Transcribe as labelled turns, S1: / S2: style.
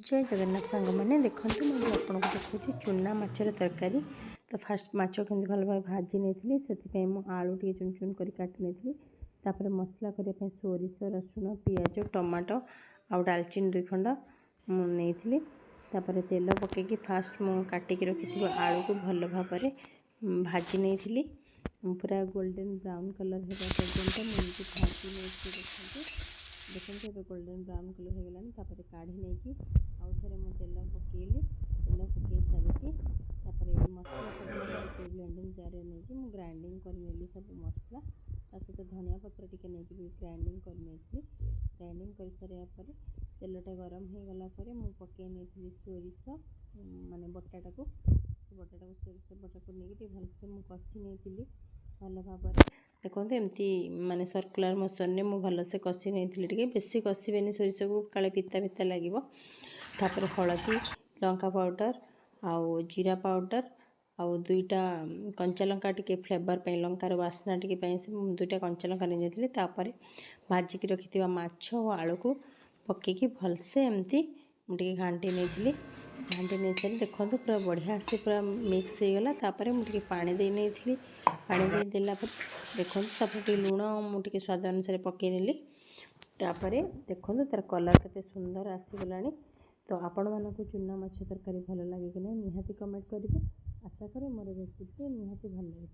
S1: जय जगन्नाथ सांग मैंने देखो मुझे आपको देखुची चूना माछर तरकारी। तो फास्ट माछ केमती भल भाव भाजी नहीं से आलू टे चुन चुन कर काटी नहीं मसला करने सोरिष रसुण पियाज टमाटो आउ डालचीनी 2 खंड नहीं तेल पकईकि फास्ट मु काटिक रखी आलू को भल भाव भाजी नहीं पूरा गोल्डन ब्राउन कलर होगा पर्यटन मुझे भाजी नहीं देखते गोल्डन ब्राउन कलर हो गलानी काढ़ी नहीं आउ थे मुझे तेल पकईली तेल पकई सारिकी मसला सब ब्लेंडिंग जार नहीं ग्राइंडिंग कर सब मसला सहित धनिया पत्र टी नहीं ग्राइंडिंग कर ग्राइंडिंग कर सारापर तेलटा गरम हो गलापर मुझे पकई नहीं सोरिष माने बटाटा को सोरिष बटा को लेकिन भलसे मुझे कषि नहीं भल भाव देखो एमती माने सर्कुलर मोशन में मुझे भलसे कषि नहीं बेसी कषिबेनि सोरिष को काले पिता पिता लगे हलदी लंका पाउडर आउ जीरा पाउडर आउ 2टा कंचा लंका टी फ्लेवर पे लंकार वासना टी 2टा कंचा लंका नहीं तापर भाजिक रखि माछ और आलू को पकईकि भलसे एमती मुझे घाटी नहीं सारी देखो पूरा बढ़िया से पूरा मिक्स हो गला तापर मुझे पानी दे नहीं पानी दे देला देखो तापर लुण मुझे स्वाद अनुसार पकई नेली तापर देखो तार कलर केते सुंदर आसीगला। तो आपण मानक चूना माछ तरकारी भल लगे कि नहीं निहाती कमेंट करेंगे। आशा करें मोर रेसिपी निहाती भल लगे।